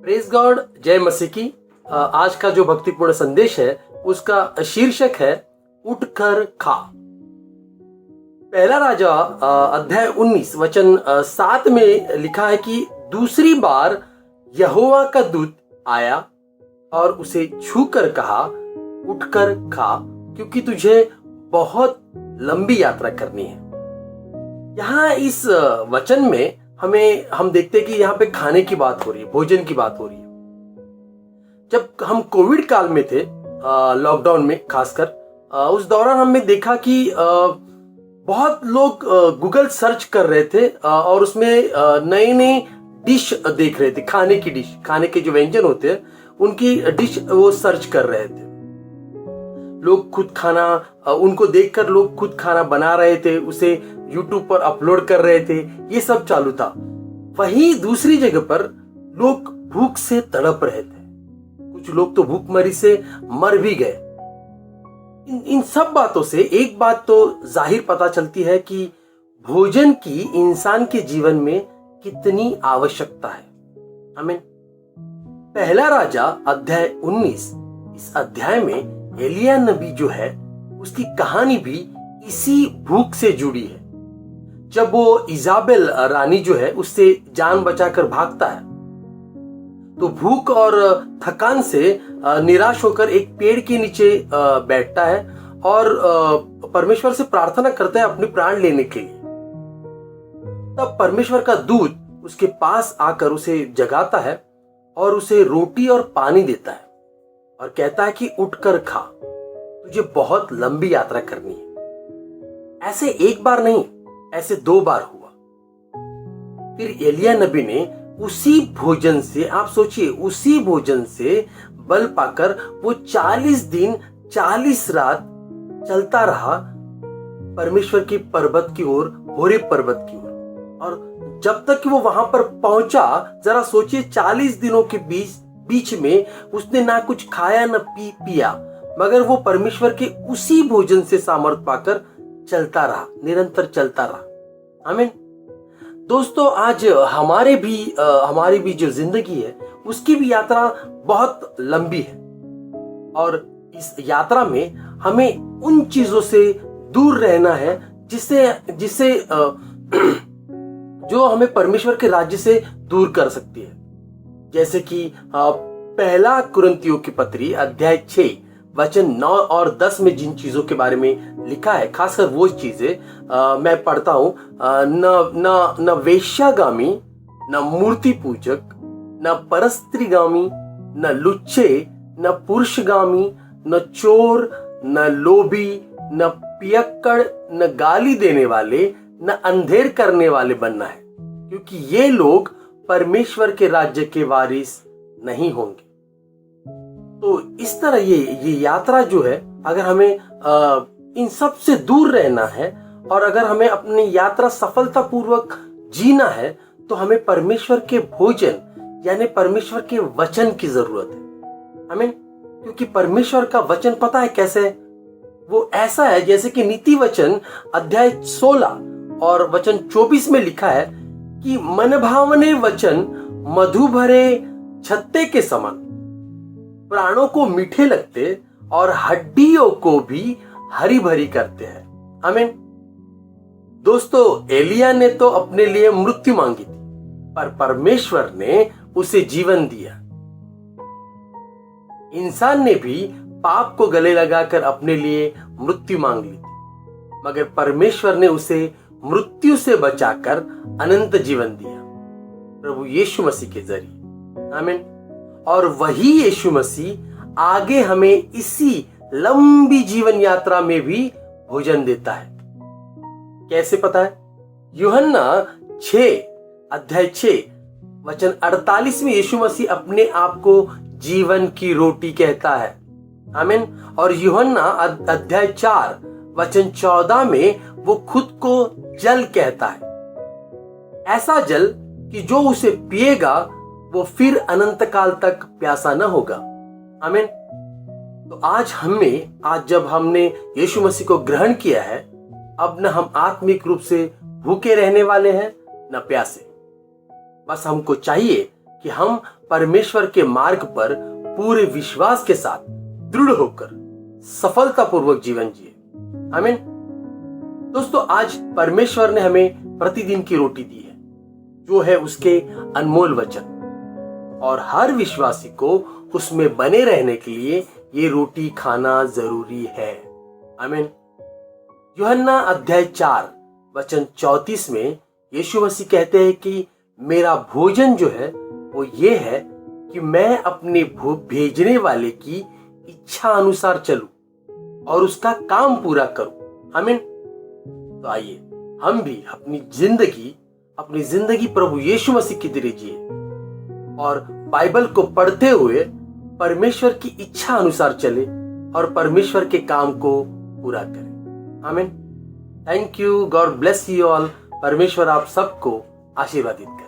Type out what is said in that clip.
Praise God, जय मसीह की। आज का जो भक्तिपूर्ण संदेश है उसका शीर्षक है उठकर खा। पहला राजा अध्याय 19 वचन 7 में लिखा है कि दूसरी बार यहोवा का दूत आया और उसे छूकर कहा, उठकर खा, क्योंकि तुझे बहुत लंबी यात्रा करनी है। यहाँ इस वचन में हम देखते हैं कि यहाँ पे खाने की बात हो रही है, भोजन की बात हो रही है। जब हम कोविड काल में थे, लॉकडाउन में खासकर, उस दौरान हमने देखा कि बहुत लोग गूगल सर्च कर रहे थे और उसमें नई नई डिश देख रहे थे, खाने की डिश, खाने के जो व्यंजन होते हैं उनकी डिश वो सर्च कर रहे थे। लोग खुद खाना, उनको देखकर लोग खुद खाना बना रहे थे, उसे यूट्यूब पर अपलोड कर रहे थे, ये सब चालू था। वहीं दूसरी जगह पर लोग भूख से तड़प रहे थे, कुछ लोग तो भूखमरी से मर भी गए। इन सब बातों से एक बात तो जाहिर पता चलती है कि भोजन की इंसान के जीवन में कितनी आवश्यकता है। आमीन। पहला राजा अध्याय 19, इस अध्याय में एलिया नबी जो है उसकी कहानी भी इसी भूख से जुड़ी है। जब वो इजाबेल रानी जो है उससे जान बचाकर भागता है तो भूख और थकान से निराश होकर एक पेड़ के नीचे बैठता है और परमेश्वर से प्रार्थना करता है अपने प्राण लेने के लिए। तब परमेश्वर का दूत उसके पास आकर उसे जगाता है और उसे रोटी और पानी देता है और कहता है कि उठकर खा, तुझे बहुत लंबी यात्रा करनी है। ऐसे एक बार नहीं, ऐसे 2 बार हुआ। फिर एलिया नबी ने उसी भोजन से, आप सोचिए, उसी भोजन से बल पाकर वो 40 दिन 40 रात चलता रहा परमेश्वर की पर्वत की ओर, होरेब पर्वत की ओर। और जब तक कि वो वहां पर पहुंचा, जरा सोचिए, 40 दिनों के बीच में उसने ना कुछ खाया ना पिया, मगर वो परमेश्वर के उसी भोजन से सामर्थ पाकर चलता रहा, निरंतर चलता रहा। आमीन। दोस्तों, आज हमारी भी जो जिंदगी है उसकी भी यात्रा बहुत लंबी है और इस यात्रा में हमें उन चीजों से दूर रहना है जिससे जो हमें परमेश्वर के राज्य से दूर कर सकती है। जैसे कि पहला कुरिन्थियों की पत्री अध्याय 6 वचन 9 और 10 में जिन चीजों के बारे में लिखा है, खासकर वो चीजें मैं पढ़ता हूं। न वेश्यागामी, न मूर्ति पूजक, न परस्त्रीगामी, न लुच्चे, न पुरुषगामी, न चोर, न लोभी, न पियक्कड़, न गाली देने वाले, न अंधेर करने वाले बनना है, क्योंकि ये लोग परमेश्वर के राज्य के वारिस नहीं होंगे। तो इस तरह ये यात्रा जो है, अगर हमें इन सब से दूर रहना है और अगर हमें अपनी यात्रा सफलतापूर्वक जीना है, तो हमें परमेश्वर के भोजन यानी परमेश्वर के वचन की जरूरत है। आमीन। क्योंकि परमेश्वर का वचन पता है कैसे है? वो ऐसा है जैसे कि नीति वचन अध्याय 16 और वचन 24 में लिखा है कि मनभावने वचन मधु भरे छत्ते के समान, प्राणों को मीठे लगते और हड्डियों को भी हरी भरी करते हैं। आमीन। दोस्तों, एलिया ने तो अपने लिए मृत्यु मांगी थी, पर परमेश्वर ने उसे जीवन दिया। इंसान ने भी पाप को गले लगाकर अपने लिए मृत्यु मांग ली थी, मगर परमेश्वर ने उसे मृत्यु से बचाकर अनंत जीवन दिया, प्रभु यीशु मसीह के जरिए। आमीन। और वही यीशु मसीह आगे हमें इसी लंबी जीवन यात्रा में भी भोजन देता है। कैसे पता है? यूहन्ना 6 अध्याय 6 वचन 48 में यीशु मसीह अपने आप को जीवन की रोटी कहता है। आमीन। और यूहन्ना अध्याय 4 वचन 14 में वो खुद को जल कहता है, ऐसा जल कि जो उसे पिएगा वो फिर अनंत काल तक प्यासा न होगा। आमीन। तो आज जब हमने यीशु मसीह को ग्रहण किया है, अब न हम आत्मिक रूप से भूखे रहने वाले हैं न प्यासे। बस हमको चाहिए कि कि हम परमेश्वर के मार्ग पर पूरे विश्वास के साथ दृढ़ होकर सफलतापूर्वक जीवन जिए। आमीन। दोस्तों, आज परमेश्वर ने हमें प्रतिदिन की रोटी दी है, जो है उसके अनमोल वचन, और हर विश्वासी को उसमें बने रहने के लिए ये रोटी खाना जरूरी है। आमीन। यूहन्ना अध्याय 4 वचन 34 में यीशु मसीह कहते हैं कि मेरा भोजन जो है वो ये है कि मैं अपने भेजने वाले की इच्छा अनुसार चलूं और उसका काम पूरा करूं। आमीन। तो आइए हम भी अपनी जिंदगी प्रभु यीशु मसीह की तरह जिए और बाइबल को पढ़ते हुए परमेश्वर की इच्छा अनुसार चले और परमेश्वर के काम को पूरा करें। आमीन। Thank you. God bless you all. परमेश्वर आप सबको आशीर्वादित करे।